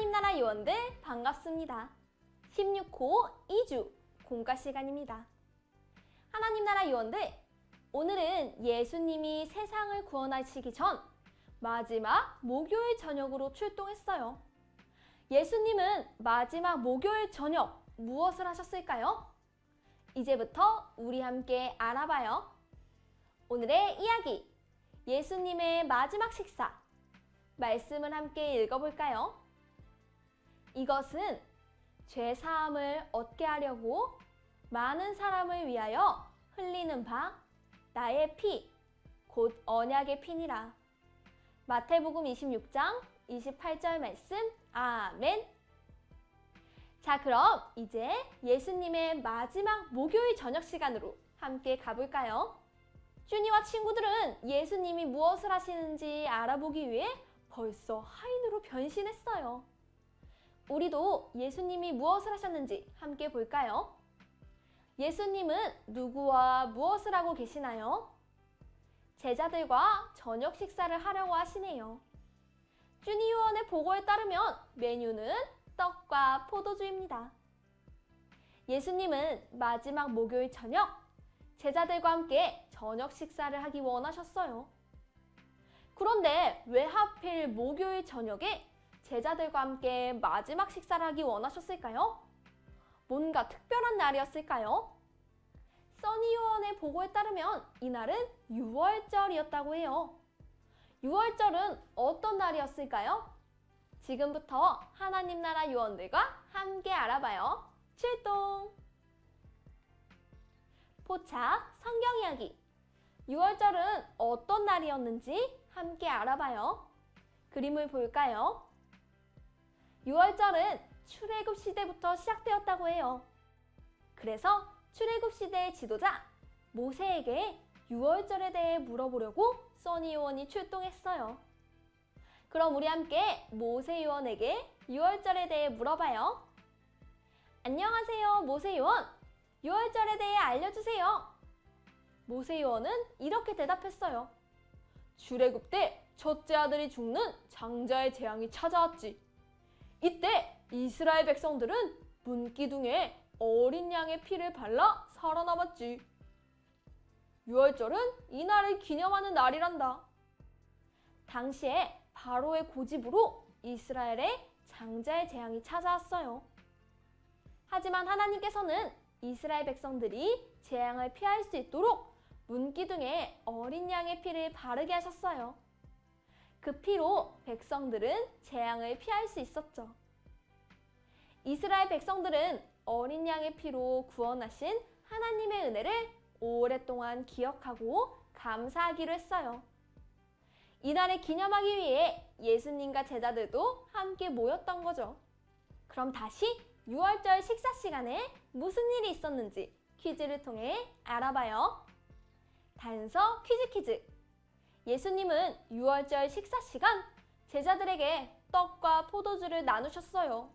하나님 나라 요원들 반갑습니다. 16호 2주 공과 시간입니다. 하나님 나라 요원들, 오늘은 예수님이 세상을 구원하시기 전 마지막 목요일 저녁으로 출동했어요. 예수님은 마지막 목요일 저녁 무엇을 하셨을까요? 이제부터 우리 함께 알아봐요. 오늘의 이야기, 예수님의 마지막 식사. 말씀을 함께 읽어볼까요? 이것은 죄사함을 얻게 하려고 많은 사람을 위하여 흘리는 바 나의 피, 곧 언약의 피니라. 마태복음 26장 28절 말씀, 아멘. 자, 그럼 이제 예수님의 마지막 목요일 저녁 시간으로 함께 가볼까요? 쭈니와 친구들은 예수님이 무엇을 하시는지 알아보기 위해 벌써 하인으로 변신했어요. 우리도 예수님이 무엇을 하셨는지 함께 볼까요? 예수님은 누구와 무엇을 하고 계시나요? 제자들과 저녁 식사를 하려고 하시네요. 쭈니 요원의 보고에 따르면 메뉴는 떡과 포도주입니다. 예수님은 마지막 목요일 저녁, 제자들과 함께 저녁 식사를 하기 원하셨어요. 그런데 왜 하필 목요일 저녁에 제자들과 함께 마지막 식사를 하기 원하셨을까요? 뭔가 특별한 날이었을까요? 써니 요원의 보고에 따르면 이날은 유월절이었다고 해요. 유월절은 어떤 날이었을까요? 지금부터 하나님 나라 요원들과 함께 알아봐요. 출동! 포착 성경 이야기. 유월절은 어떤 날이었는지 함께 알아봐요. 그림을 볼까요? 유월절은 출애굽 시대부터 시작되었다고 해요. 그래서 출애굽 시대의 지도자 모세에게 유월절에 대해 물어보려고 써니 요원이 출동했어요. 그럼 우리 함께 모세 요원에게 유월절에 대해 물어봐요. 안녕하세요, 모세 요원. 유월절에 대해 알려주세요. 모세 요원은 이렇게 대답했어요. 출애굽 때 첫째 아들이 죽는 장자의 재앙이 찾아왔지. 이때 이스라엘 백성들은 문기둥에 어린 양의 피를 발라 살아남았지. 유월절은 이날을 기념하는 날이란다. 당시에 바로의 고집으로 이스라엘에 장자의 재앙이 찾아왔어요. 하지만 하나님께서는 이스라엘 백성들이 재앙을 피할 수 있도록 문기둥에 어린 양의 피를 바르게 하셨어요. 그 피로 백성들은 재앙을 피할 수 있었죠. 이스라엘 백성들은 어린 양의 피로 구원하신 하나님의 은혜를 오랫동안 기억하고 감사하기로 했어요. 이날을 기념하기 위해 예수님과 제자들도 함께 모였던 거죠. 그럼 다시 유월절 식사 시간에 무슨 일이 있었는지 퀴즈를 통해 알아봐요. 단서 퀴즈. 예수님은 유월절 식사 시간 제자들에게 떡과 포도주를 나누셨어요.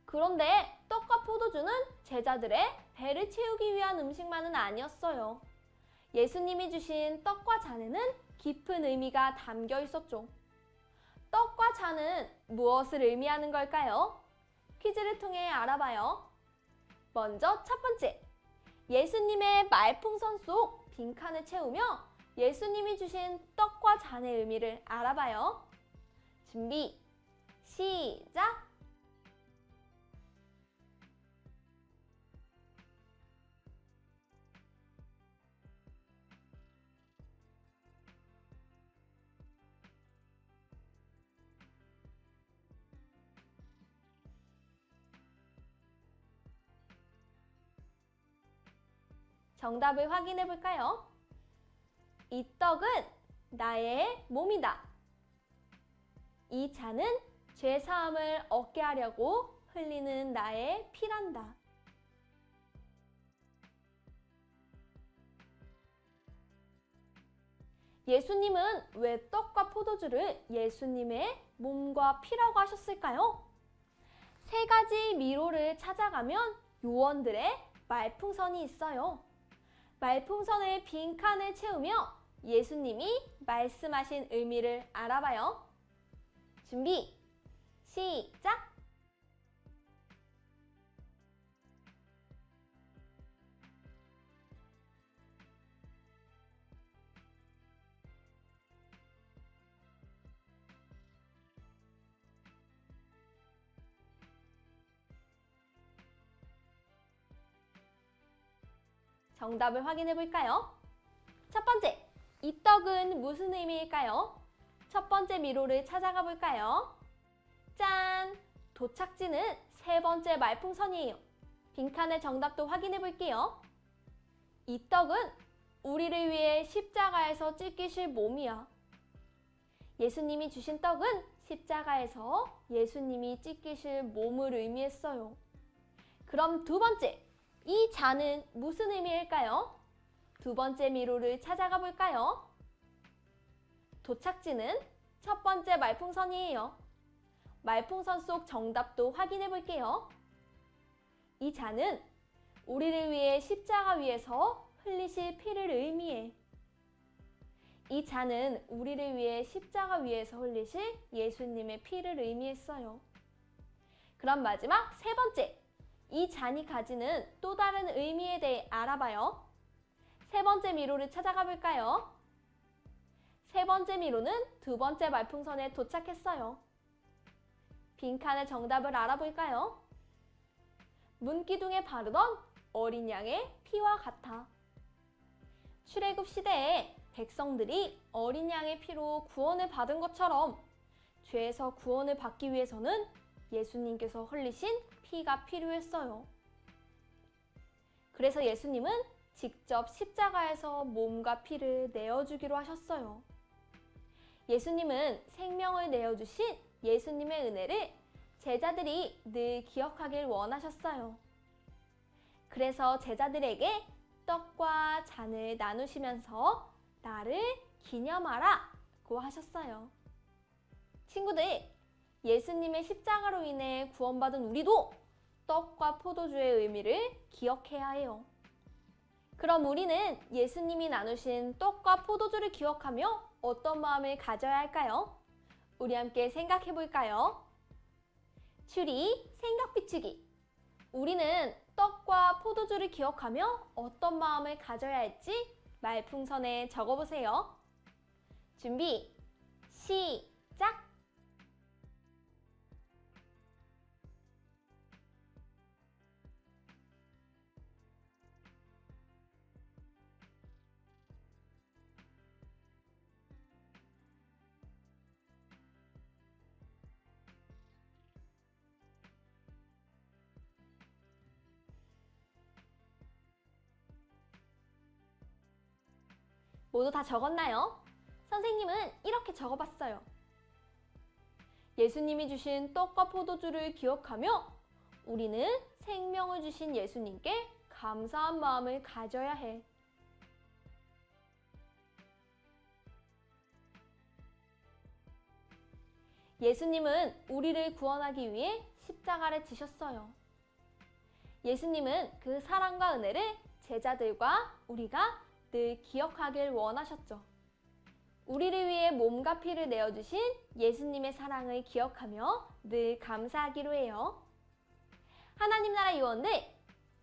그런데 떡과 포도주는 제자들의 배를 채우기 위한 음식만은 아니었어요. 예수님이 주신 떡과 잔에는 깊은 의미가 담겨 있었죠. 떡과 잔은 무엇을 의미하는 걸까요? 퀴즈를 통해 알아봐요. 먼저 첫 번째, 예수님의 말풍선 속 빈칸을 채우며 예수님이 주신 떡과 잔의 의미를 알아봐요. 준비, 시작! 정답을 확인해 볼까요? 이 떡은 나의 몸이다. 이 잔은 죄 사함을 얻게 하려고 흘리는 나의 피란다. 예수님은 왜 떡과 포도주를 예수님의 몸과 피라고 하셨을까요? 세 가지 미로를 찾아가면 요원들의 말풍선이 있어요. 말풍선의 빈칸을 채우며 예수님이 말씀하신 의미를 알아봐요. 준비, 시작! 정답을 확인해 볼까요? 첫 번째, 이 떡은 무슨 의미일까요? 첫 번째 미로를 찾아가 볼까요? 짠! 도착지는 세 번째 말풍선이에요. 빈칸의 정답도 확인해 볼게요. 이 떡은 우리를 위해 십자가에서 찢기실 몸이야. 예수님이 주신 떡은 십자가에서 예수님이 찢기실 몸을 의미했어요. 그럼 두 번째, 이 잔은 무슨 의미일까요? 두 번째 미로를 찾아가 볼까요? 도착지는 첫 번째 말풍선이에요. 말풍선 속 정답도 확인해 볼게요. 이 잔은 우리를 위해 십자가 위에서 흘리실 피를 의미해. 이 잔은 우리를 위해 십자가 위에서 흘리실 예수님의 피를 의미했어요. 그럼 마지막 세 번째, 이 잔이 가지는 또 다른 의미에 대해 알아봐요. 세 번째 미로를 찾아가 볼까요? 세 번째 미로는 두 번째 말풍선에 도착했어요. 빈칸의 정답을 알아볼까요? 문기둥에 바르던 어린 양의 피와 같아. 출애굽 시대에 백성들이 어린 양의 피로 구원을 받은 것처럼 죄에서 구원을 받기 위해서는 예수님께서 흘리신 피가 필요했어요. 그래서 예수님은 직접 십자가에서 몸과 피를 내어주기로 하셨어요. 예수님은 생명을 내어주신 예수님의 은혜를 제자들이 늘 기억하길 원하셨어요. 그래서 제자들에게 떡과 잔을 나누시면서 나를 기념하라고 하셨어요. 친구들, 예수님의 십자가로 인해 구원받은 우리도 떡과 포도주의 의미를 기억해야 해요. 그럼 우리는 예수님이 나누신 떡과 포도주를 기억하며 어떤 마음을 가져야 할까요? 우리 함께 생각해 볼까요? 추리, 생각 비추기. 우리는 떡과 포도주를 기억하며 어떤 마음을 가져야 할지 말풍선에 적어보세요. 준비, 시작! 모두 다 적었나요? 선생님은 이렇게 적어봤어요. 예수님이 주신 떡과 포도주를 기억하며 우리는 생명을 주신 예수님께 감사한 마음을 가져야 해. 예수님은 우리를 구원하기 위해 십자가를 지셨어요. 예수님은 그 사랑과 은혜를 제자들과 우리가 늘 기억하길 원하셨죠. 우리를 위해 몸과 피를 내어주신 예수님의 사랑을 기억하며 늘 감사하기로 해요. 하나님 나라 요원들,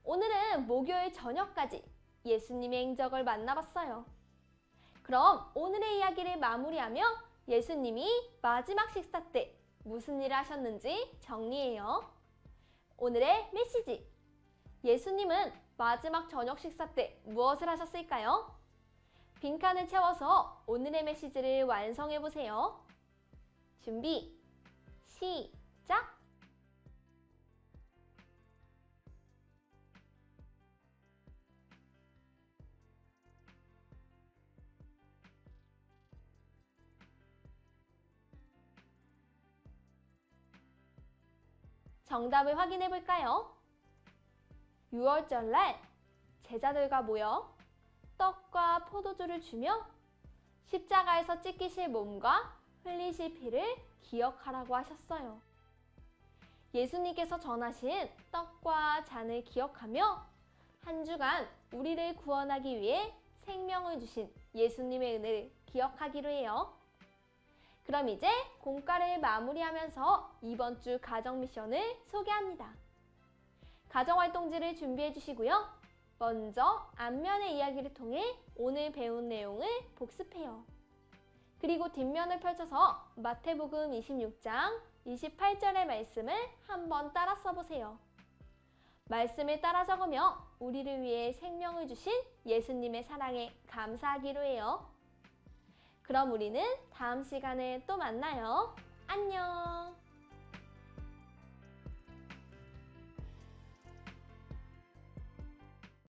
오늘은 목요일 저녁까지 예수님의 행적을 만나봤어요. 그럼 오늘의 이야기를 마무리하며 예수님이 마지막 식사 때 무슨 일을 하셨는지 정리해요. 오늘의 메시지. 예수님은 마지막 저녁 식사 때 무엇을 하셨을까요? 빈칸을 채워서 오늘의 메시지를 완성해 보세요. 준비, 시작! 정답을 확인해 볼까요? 6월절 날 제자들과 모여 떡과 포도주를 주며 십자가에서 찢기실 몸과 흘리실 피를 기억하라고 하셨어요. 예수님께서 전하신 떡과 잔을 기억하며 한 주간 우리를 구원하기 위해 생명을 주신 예수님의 은혜를 기억하기로 해요. 그럼 이제 공과를 마무리하면서 이번 주 가정 미션을 소개합니다. 가정활동지를 준비해 주시고요. 먼저 앞면의 이야기를 통해 오늘 배운 내용을 복습해요. 그리고 뒷면을 펼쳐서 마태복음 26장 28절의 말씀을 한번 따라 써보세요. 말씀을 따라 적으며 우리를 위해 생명을 주신 예수님의 사랑에 감사하기로 해요. 그럼 우리는 다음 시간에 또 만나요. 안녕!